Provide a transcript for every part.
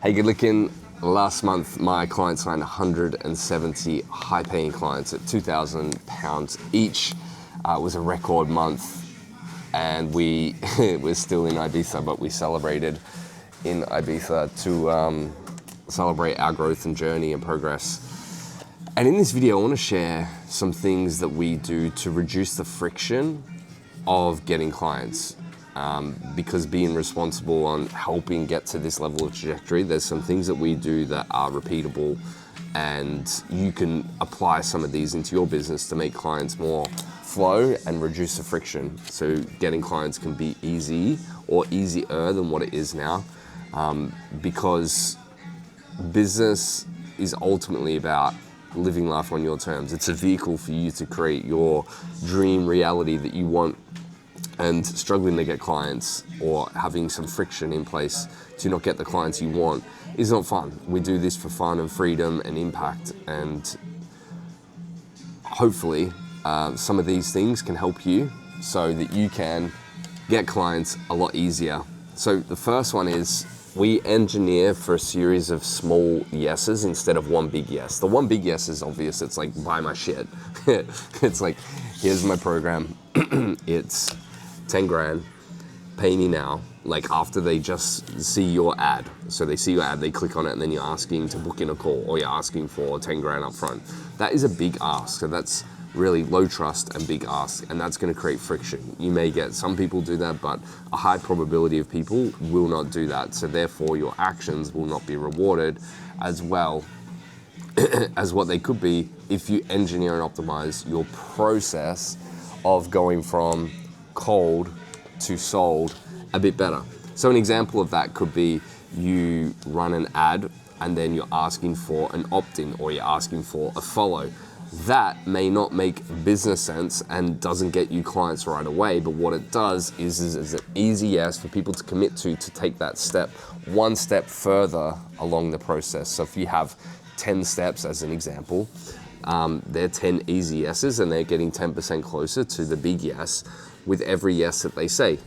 Hey, good looking. Last month, my client signed 170 high-paying clients at £2,000 each. It was a record month, and we're still in Ibiza, but we celebrated in Ibiza to celebrate our growth and journey and progress. And in this video, I want to share some things that we do to reduce the friction of getting clients. Because being responsible on helping get to this level of trajectory, there's some things that we do that are repeatable, and you can apply some of these into your business to make clients more flow and reduce the friction. So getting clients can be easy or easier than what it is now, because business is ultimately about living life on your terms. It's a vehicle for you to create your dream reality that you want. And struggling to get clients or having some friction in place to not get the clients you want is not fun. We do this for fun and freedom and impact, and hopefully some of these things can help you so that you can get clients a lot easier. So the first one is we engineer for a series of small yeses instead of one big yes. The one big yes is obvious. It's like, buy my shit. It's like, here's my program. It's 10 grand, pay me now. Like after they just see your ad. So they see your ad, they click on it, and then you're asking to book in a call, or you're asking for 10 grand up front. That is a big ask. So that's really low trust and big ask, and that's going to create friction. You may get some people do that, but a high probability of people will not do that. So therefore your actions will not be rewarded as well as what they could be if you engineer and optimize your process of going from cold to sold a bit better. So an example of that could be you run an ad and then you're asking for an opt-in, or you're asking for a follow. That may not make business sense and doesn't get you clients right away, but what it does is an easy yes for people to commit to take that step one step further along the process. So if you have 10 steps as an example, they're 10 easy yeses, and they're getting 10% closer to the big yes with every yes that they say.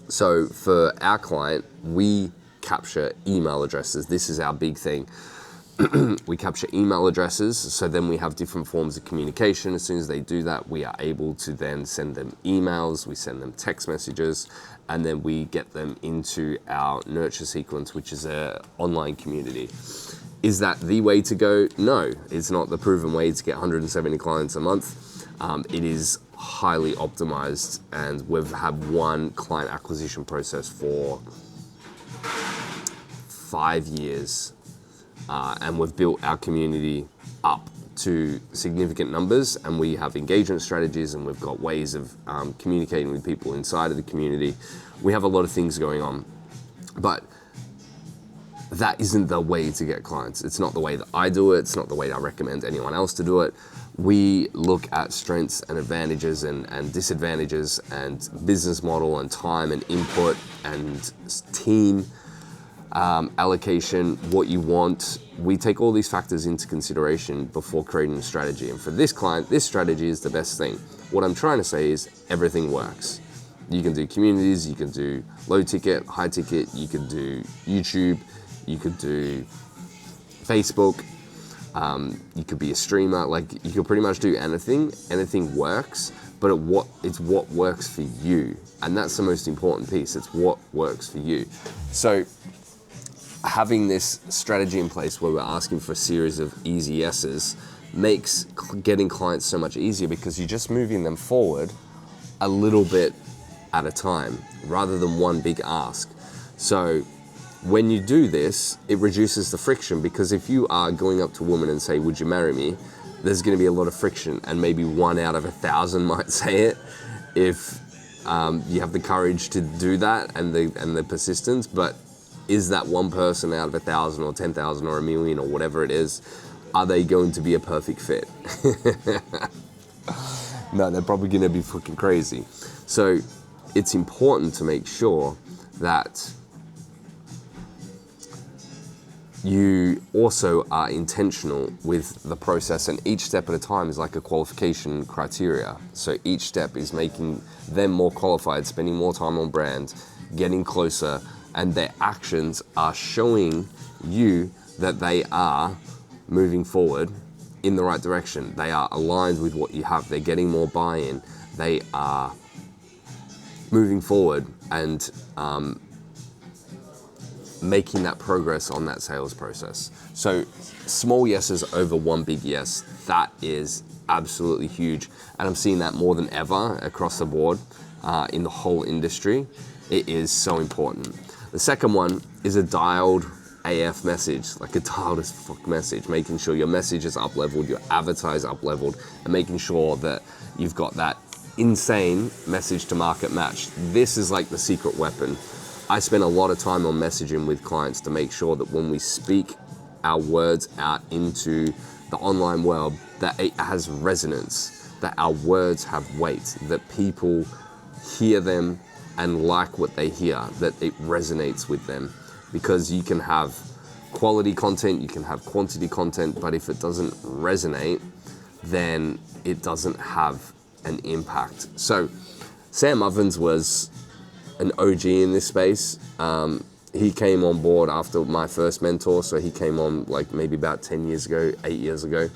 So for our client, we capture email addresses. This is our big thing. We capture email addresses, so then we have different forms of communication. As soon as they do that, we are able to then send them emails, we send them text messages, and then we get them into our nurture sequence, which is an online community. Is that the way to go? No, it's not the proven way to get 170 clients a month. It is highly optimized, and we've had one client acquisition process for 5 years, and we've built our community up to significant numbers, and we have engagement strategies, and we've got ways of communicating with people inside of the community. We have a lot of things going on, but that isn't the way to get clients. It's not the way that I do it. It's not the way I recommend anyone else to do it. We look at strengths and advantages and disadvantages and business model and time and input and team allocation, what you want. We take all these factors into consideration before creating a strategy. And for this client, this strategy is the best thing. What I'm trying to say is everything works. You can do communities, you can do low ticket, high ticket, you can do YouTube, you could do Facebook, you could be a streamer. Like, you could pretty much do anything. Anything works, but it's what works for you, and that's the most important piece. It's what works for you. So having this strategy in place where we're asking for a series of easy yeses makes getting clients so much easier, because you're just moving them forward a little bit at a time rather than one big ask. So when you do this, it reduces the friction, because if you are going up to a woman and say, would you marry me? There's going to be a lot of friction, and maybe 1 out of 1,000 might say it if you have the courage to do that and the persistence. But is that one person out of 1,000 or 10,000 or 1,000,000 or whatever it is, are they going to be a perfect fit? No, they're probably going to be fucking crazy. So it's important to make sure that you also are intentional with the process, and each step at a time is like a qualification criteria. So each step is making them more qualified, spending more time on brand, getting closer, and their actions are showing you that they are moving forward in the right direction. They are aligned with what you have. They're getting more buy-in. They are moving forward and making that progress on that sales process. So small yeses over one big yes, that is absolutely huge. And I'm seeing that more than ever across the board in the whole industry. It is so important. The second one is a dialed AF message, like a dialed as fuck message, making sure your message is up-leveled, your avatar is up-leveled, and making sure that you've got that insane message to market match. This is like the secret weapon. I spend a lot of time on messaging with clients to make sure that when we speak our words out into the online world, that it has resonance, that our words have weight, that people hear them and like what they hear, that it resonates with them. Because you can have quality content, you can have quantity content, but if it doesn't resonate, then it doesn't have an impact. So Sam Ovens was an OG in this space. He came on board after my first mentor, so he came on like maybe about 10 years ago, 8 years ago.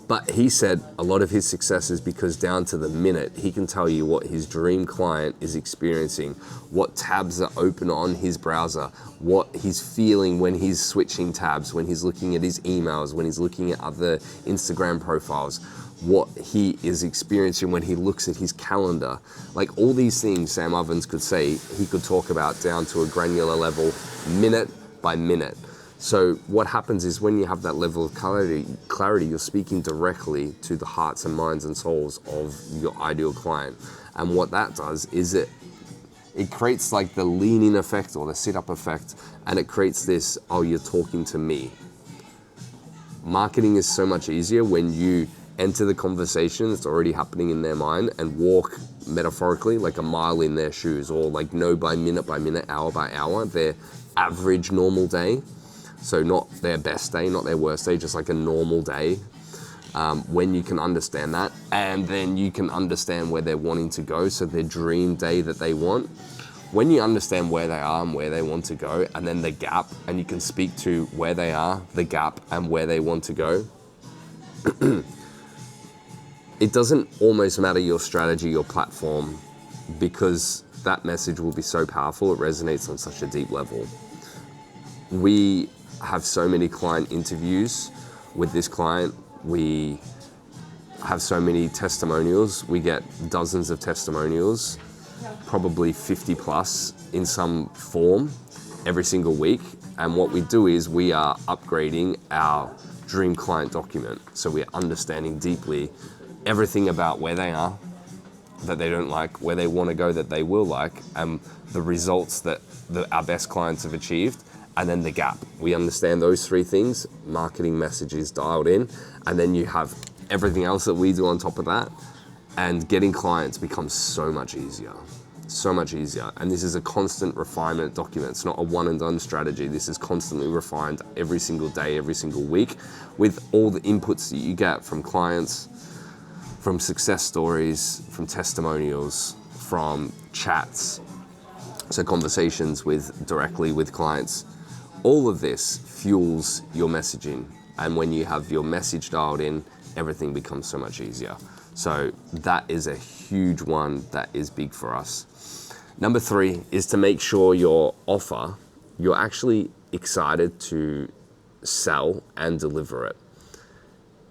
But he said a lot of his success is because down to the minute, he can tell you what his dream client is experiencing, what tabs are open on his browser, what he's feeling when he's switching tabs, when he's looking at his emails, when he's looking at other Instagram profiles, what he is experiencing when he looks at his calendar. Like all these things Sam Ovens could say, he could talk about down to a granular level, minute by minute. So what happens is when you have that level of clarity, you're speaking directly to the hearts and minds and souls of your ideal client. And what that does is it creates like the lean-in effect or the sit-up effect, and it creates this, oh, you're talking to me. Marketing is so much easier when you enter the conversation that's already happening in their mind and walk metaphorically like a mile in their shoes, or like know by minute, hour by hour, their average normal day. So not their best day, not their worst day, just like a normal day. When you can understand that, and then you can understand where they're wanting to go, so their dream day that they want. When you understand where they are and where they want to go, and then the gap, and you can speak to where they are, the gap, and where they want to go, it doesn't almost matter your strategy, your platform, because that message will be so powerful, it resonates on such a deep level. We have so many client interviews with this client. We have so many testimonials. We get dozens of testimonials, probably 50 plus in some form every single week. And what we do is we are upgrading our dream client document. So we're understanding deeply everything about where they are, that they don't like, where they want to go, that they will like, and the results that our best clients have achieved. And then the gap. We understand those three things, marketing messages dialed in, and then you have everything else that we do on top of that, and getting clients becomes so much easier. So much easier. And this is a constant refinement document. It's not a one and done strategy. This is constantly refined every single day, every single week, with all the inputs that you get from clients, from success stories, from testimonials, from chats, so conversations directly with clients. All of this fuels your messaging. And when you have your message dialed in, everything becomes so much easier. So that is a huge one that is big for us. Number 3 is to make sure your offer, you're actually excited to sell and deliver it.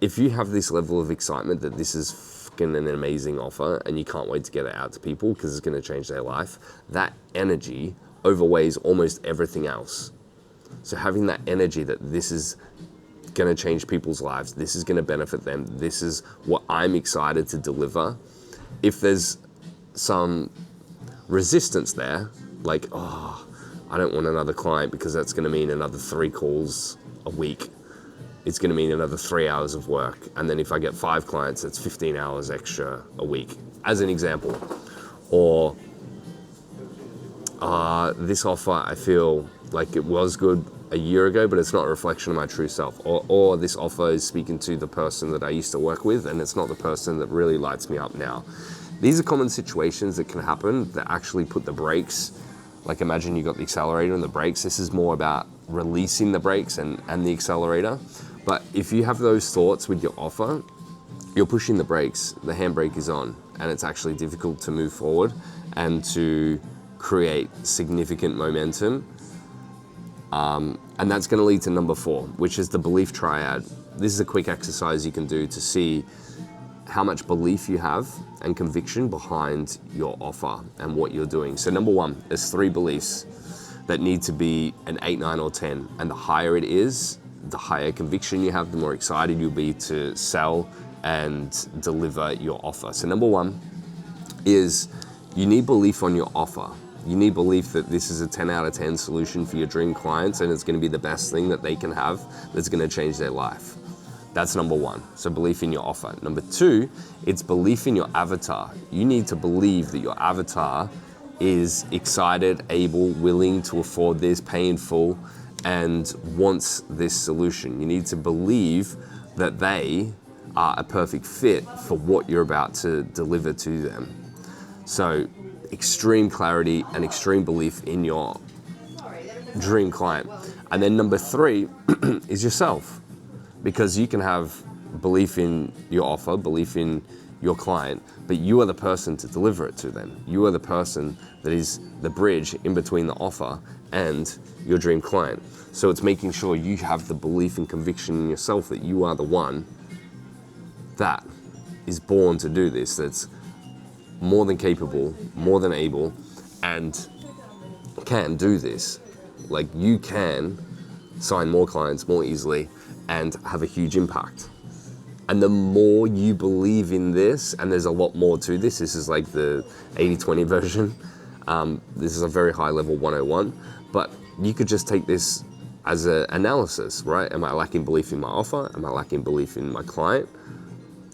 If you have this level of excitement that this is fucking an amazing offer and you can't wait to get it out to people because it's going to change their life, that energy overweighs almost everything else. So having that energy that this is going to change people's lives, this is going to benefit them, this is what I'm excited to deliver. If there's some resistance there, like, oh, I don't want another client because that's going to mean another 3 calls a week. It's going to mean another 3 hours of work. And then if I get 5 clients, that's 15 hours extra a week, as an example. Or this offer, I feel like it was good a year ago, but it's not a reflection of my true self. Or this offer is speaking to the person that I used to work with, and it's not the person that really lights me up now. These are common situations that can happen that actually put the brakes Like imagine you got the accelerator and the brakes. This is more about releasing the brakes and the accelerator. But if you have those thoughts with your offer, you're pushing the brakes, the handbrake is on, and it's actually difficult to move forward and to create significant momentum. And that's going to lead to number 4, which is the belief triad. This is a quick exercise you can do to see how much belief you have and conviction behind your offer and what you're doing. So number 1, there's 3 beliefs that need to be an 8, 9, or 10. And the higher it is, the higher conviction you have, the more excited you'll be to sell and deliver your offer. So number 1 is you need belief on your offer. You need belief that this is a 10 out of 10 solution for your dream clients and it's going to be the best thing that they can have that's going to change their life. That's number 1. So belief in your offer. Number 2, it's belief in your avatar. You need to believe that your avatar is excited, able, willing to afford this, pay in full, and wants this solution. You need to believe that they are a perfect fit for what you're about to deliver to them. So extreme clarity and extreme belief in your dream client. And then number 3 is yourself, because you can have belief in your offer, belief in your client, but you are the person to deliver it to them. You are the person that is the bridge in between the offer and your dream client. So it's making sure you have the belief and conviction in yourself that you are the one that is born to do this, that's more than capable, more than able, and can do this. Like you can sign more clients more easily and have a huge impact. And the more you believe in this, and there's a lot more to this, this is like the 80-20 version. This is a very high level 101, but you could just take this as an analysis, right? Am I lacking belief in my offer? Am I lacking belief in my client?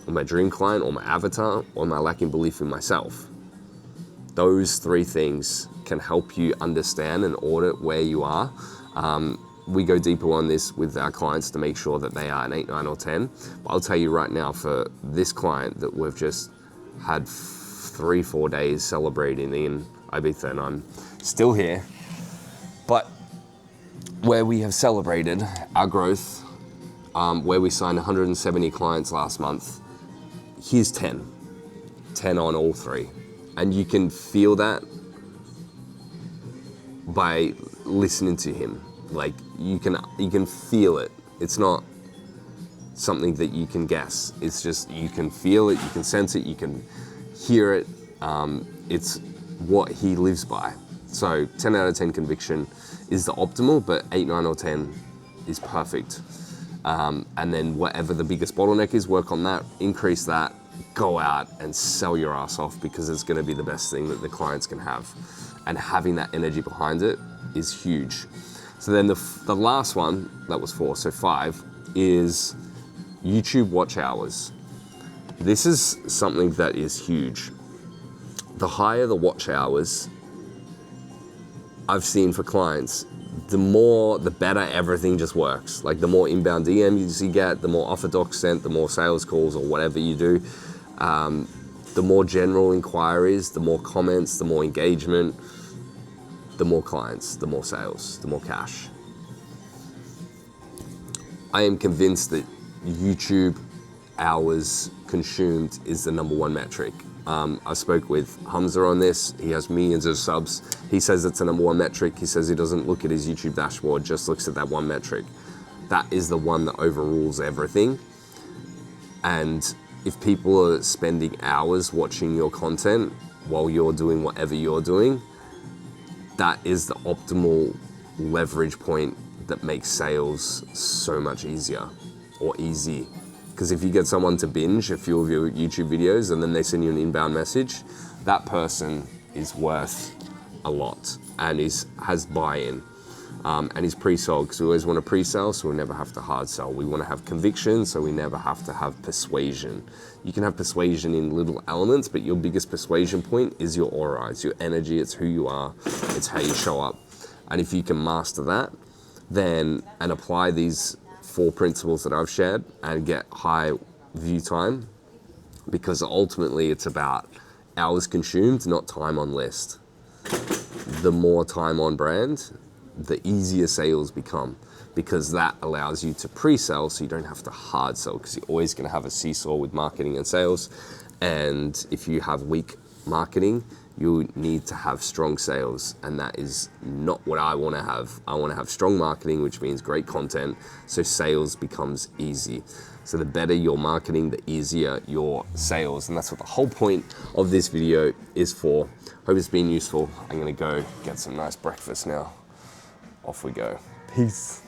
Or my dream client, or my avatar, or am I lacking belief in myself? Those 3 things can help you understand and audit where you are. We go deeper on this with our clients to make sure that they are an 8, 9, or 10. But I'll tell you right now, for this client that we've just had 3-4 days celebrating in Ibiza, and I'm still here, but where we have celebrated our growth, where we signed 170 clients last month, here's 10 on all 3. And you can feel that by listening to him. Like you can feel it. It's not something that you can guess. It's just, you can feel it, you can sense it, you can hear it. It's what he lives by. So 10 out of 10 conviction is the optimal, but 8, 9, or 10 is perfect. And then whatever the biggest bottleneck is, work on that, increase that, go out and sell your ass off, because it's gonna be the best thing that the clients can have. And having that energy behind it is huge. So then the last one, that was 4, so 5, is YouTube watch hours. This is something that is huge. The higher the watch hours I've seen for clients, the better everything just works. Like the more inbound DMs you get, the more offer docs sent, the more sales calls or whatever you do, the more general inquiries, the more comments, the more engagement, the more clients, the more sales, the more cash. I am convinced that YouTube hours consumed is the number 1 metric. I spoke with Hamza on this. He has millions of subs. He says it's the number 1 metric. He says he doesn't look at his YouTube dashboard, just looks at that one metric. That is the one that overrules everything. And if people are spending hours watching your content while you're doing whatever you're doing, that is the optimal leverage point that makes sales so much easier, or easy. Because if you get someone to binge a few of your YouTube videos and then they send you an inbound message, that person is worth a lot and has buy-in. And is pre-sold, because we always want to pre-sell, so we never have to hard sell. We want to have conviction, so we never have to have persuasion. You can have persuasion in little elements, but your biggest persuasion point is your aura, it's your energy, it's who you are, it's how you show up. And if you can master that, then, and apply these 4 principles that I've shared and get high view time, because ultimately it's about hours consumed, not time on list. the more time on brand, the easier sales become, because that allows you to pre-sell so you don't have to hard sell, because you're always going to have a seesaw with marketing and sales. And if you have weak marketing, you need to have strong sales, and that is not what I want to have. I want to have strong marketing, which means great content, so sales becomes easy. So the better your marketing, the easier your sales, and that's what the whole point of this video is for. Hope it's been useful. I'm gonna go get some nice breakfast now. Off we go. Peace.